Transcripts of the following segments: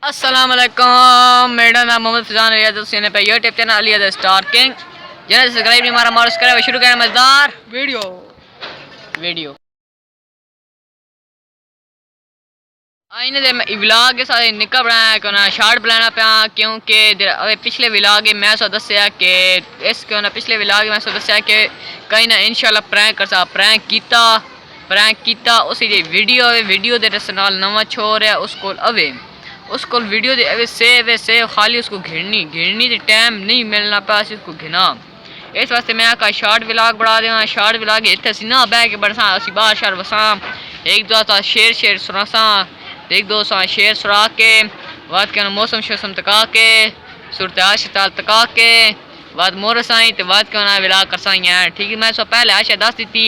अस्सलाम वालेकुम, मेरा नाम मोहम्मद फैजान रियाज हुसैन है पे YouTube channel Ali the star king जिन्हें सब्सक्राइब नहीं मारा मारो करे शुरू करें मजेदार वीडियो आईने दे व्लॉग के साथ निक्का बनाया क्यों ना शॉर्ट बनाना पाया क्योंकि पिछले व्लॉग में मैं सो दस्या कि इस क्यों ना पिछले व्लॉग में सो दस्या कि कहीं ना इंशाल्लाह प्रैंक कर सा प्रैंक कीता उसी दी वीडियो दे नाल नवा छोर है उसको वीडियो दे अवे सेव खाली उसको घिरनी दे टाइम नहीं मिलना पास उसको घिना इस वास्ते मैं का शॉर्ट व्लॉग बना देना शॉर्ट व्लॉग इतने सी ना बह के बरसा असी बाहर शहर वसा एक दो सा शेर सुनासा एक दो सा शेर सुरा के बाद के मौसम शौसम तका के सूरत शताल तका के बाद मोर साई ते बाद के व्लॉग कर साई है ठीक है। मैं सो पहले आशा दस दी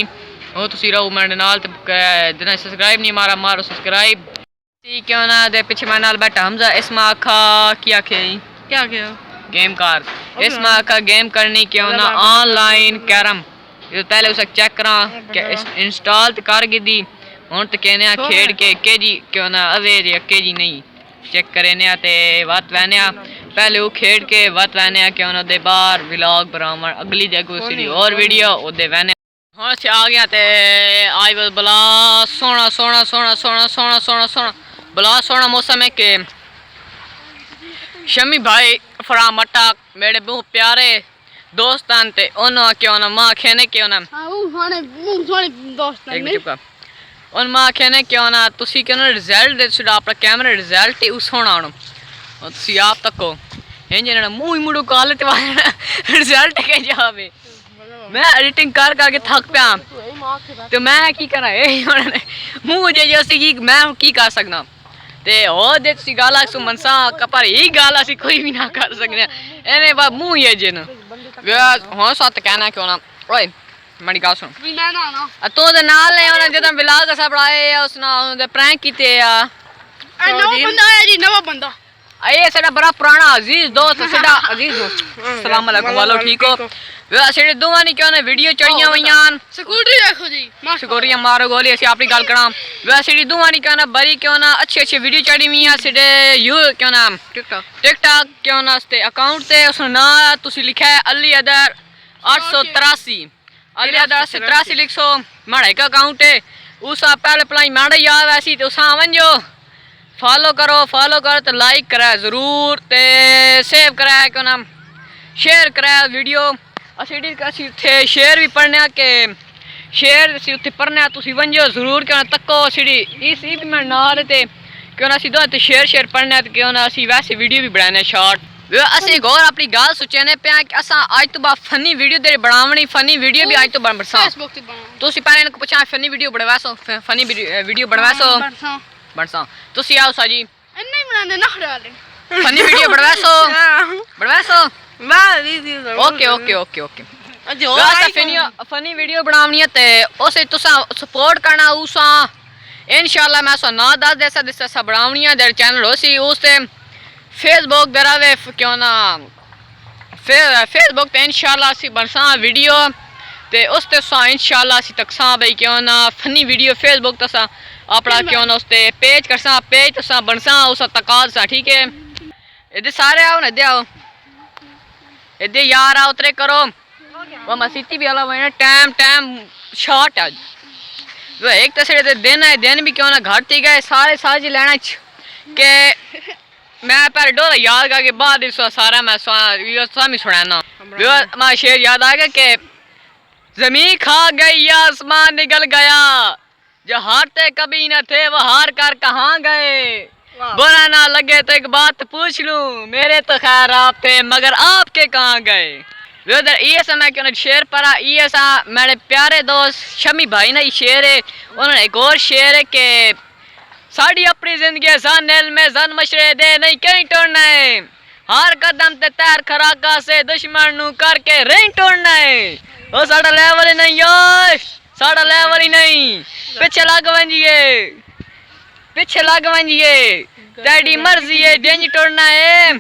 वो तुसी रहो मेरे नाल जिन्हें सब्सक्राइब नहीं मारा मारो सब्सक्राइब क्यों ना दे पीछे मैं नाल बैठा हमजा इसमें आखा क्या गेम कार इसमें आखा गेम करनी क्यों ना ऑनलाइन कैरम पहले उसे चेक करा इंस्टॉल तो कर दी हूँ तो कहने खेड के जी क्यों ना अवेज या के जी नहीं चेक करे ते वत वहने पहले वो खेड के वत वहने क्यों ना दे बार व्लॉग बराबर अगली जगह और वीडियो ओदे वहने हाँ से आ गया ते आज बस बला सोना बला सोना मौसम है कि शमी भाई फरा मटा मेरे बहुत प्यारे दोस्तान ते उन्होंने क्यों ना माँ खेने क्यों ना उन माँ खेने क्यों ना तुसी क्यों ना रिजल्ट दे छुड़ा अपना कैमरा रिजल्ट ही उस होना उन तुसी आप तको इंजन ना मुंह मुड़ो काले ते रिजल्ट के जावे मैं एडिटिंग कर थक पाया तो मैं की करा मुंह जो सी मैं की कर सकना ते हो दे तुसी गाला सुमन सा कपर ही गाला सी कोई भी ना कर सकने एने बा मुंह ये जिन हो सत कहना क्यों ना ओए मड़ी गाल सुन तो दे नाल ने ओने जदा व्लॉग सा बनाए उसना दे प्रैंक कीते आ नवा बंदा ये साडा बड़ा पुराना अजीज दोस्त साडा अजीज दोस्त अस्सलाम वालेकुम वालो ठीक हो वे दोवां नी क्यों ना वीडियो चढ़ियां हुईयां स्कूटरी देखो जी स्कूटरियां मारो गोली असि अपनी गल करा वे दोवां नी क्यों ना बड़ी क्यों ना अच्छे वीडियो चढ़ी हुई हैं सिडे यू क्यों ना टिकटॉक क्यों ना ते अकाउंट ते उसनो ना तुसी लिखा है अली अदर 883 अली अदर 883 लिखो माड़ा एक अकाउंट है उसा पहले पलाई माड़ा याद वैसी ते उसा वंजो फॉलो करो तो लाइक करा जरूर ते सेव करा क्यों ना शेयर करा वीडियो असी थे शेयर भी पढ़ने के शेयर उ पढ़ने तुम वंजो जरूर क्यों ना तको सीढ़ी इस भी मैं नाल ते क्यों ना दो तो शेयर पढ़ने क्यों ना असी वैसे वीडियो भी बनाने शॉर्ट असी गौर अपनी गाल सोचने पे कि असा अज तो बाद फनी वीडियो तेरे बनावनी फनी वीडियो भी अज तो बनसा तुसी पहले इनको पूछा फनी वीडियो बनवासो फनी वीडियो बनवासो बनसा तुसी आओ साजी नहीं बनाने ना फनी वीडियो बनवासो ओके फनी वीडियो बनावनी है ते उसे तुसा सपोर्ट करना उसा इंशाल्लाह मैं सो ना दस दिसा बनावनी है तेरे चैनल उसी उससे फेसबुक दरावे क्यों ना फेसबुक पे इंशाल्लाह असी बनसा वीडियो ते उस ते सा इंशाल्लाह असी तकसा भाई क्यों ना फनी वीडियो फेसबुक तसा अपना क्यों ना उसते पेज करसा पेज तसा बनसा उसा तकाल सा ठीक है इधर सारे आओ ना दे आओ इधर यार आओ उतरे करो वो मसीती भी अलग है टाइम शॉर्ट आज वो एक तस्वीर दिन है दिन भी क्यों ना घर थी गए सारे साज लेना के मैं पहले डोला याद करके बाद सारा मैं स्वामी सुनाना मैं शेर याद आ गया कि जमीन खा गई आसमान निकल गया जो हारते कभी न थे वो हार कर कहाँ गए बुरा ना लगे तो एक बात पूछ लूं मेरे तो खैर आप थे मगर आपके कहाँ गए ये समय क्यों शेर परा ये सा मेरे प्यारे दोस्त शमी भाई ना शेर है उन्होंने एक और शेर है कि साड़ी अपनी जिंदगी जन में जन मशरे दे नहीं कहीं टोड़ना है हर कदम ते तैर खराका से दुश्मन नु करके रही टोड़ना है वो साड़ा लेवल ही नहीं यार साड़ा लेवल ही नहीं पीछे लग वंजिए तेरी मर्जी है डेंज टोड़ना है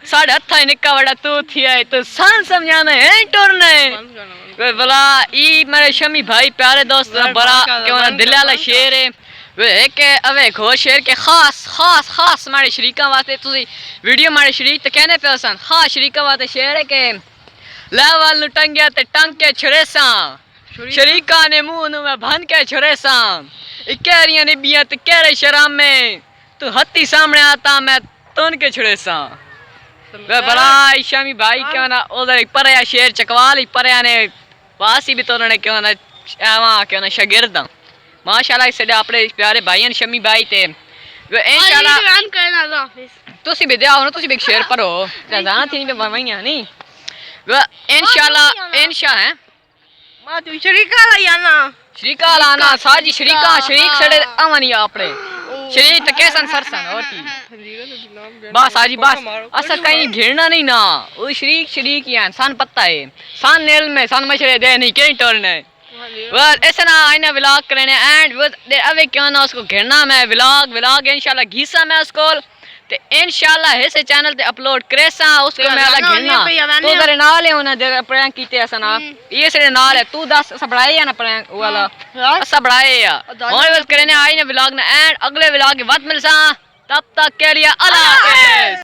साढ़े हथा निक्का बड़ा तू थी है तो सान समझाना है टोड़ना है भला ई मेरे शमी भाई प्यारे दोस्त बड़ा क्यों ना दिल वाला शेर है वे के अवे घो शेर के खास खास खास मारे शरीका वास्ते तुसी वीडियो मारे शरीक ते कहने पे सन खास शरीका वास्ते शेर के लेवल नु टंगिया ते टंग के छुरेसा शरीका ने मुंह नु मैं भन के छुरेसा इकेरियां ने बिया ते केरे शराम में तू हत्ती सामने आता मैं तन के छुरेसा वे बड़ा शामी भाई क्यों ना उधर परया शेर चकवाल परया ने वासी भी तो ने क्यों ना आवा क्यों ना शागिर्द माशाल्लाह इस अपने प्यारे भाई शमी भाई ते वे इंशाल्लाह तुसी भी दिया हो तुसी भी शेर पढ़ो जाना थी पे वईया नहीं वे इंशाल्लाह है मां तू शरीका लाना साजी शरीक सड़े आवानी अपने शरीक तो कैसन सरसन और की बस आजी बस असा कहीं घेरना नहीं ना वो शरीक यार सान पता है सान नेल में सान मशरे दे नहीं कहीं टोलने बस ऐसा ना आईना व्लॉग करने एंड वो अबे क्यों ना उसको घेरना मैं व्लॉग इंशाल्लाह घीसा मैं उसको ते इंशाल्लाह ऐसे चैनल ते अपलोड करेसा उसको मैं अलग घेरना तू तेरे नाल है होना दे प्रैंक कीते ऐसा ना ये से नाल है तू 10 सब बढ़ाए या ना प्रैंक वाला सब बढ़ाए या और बस करने आईना व्लॉग ना एंड अगले व्लॉग के बाद मिलसा तब तक के लिए अल्लाह हाफिज़।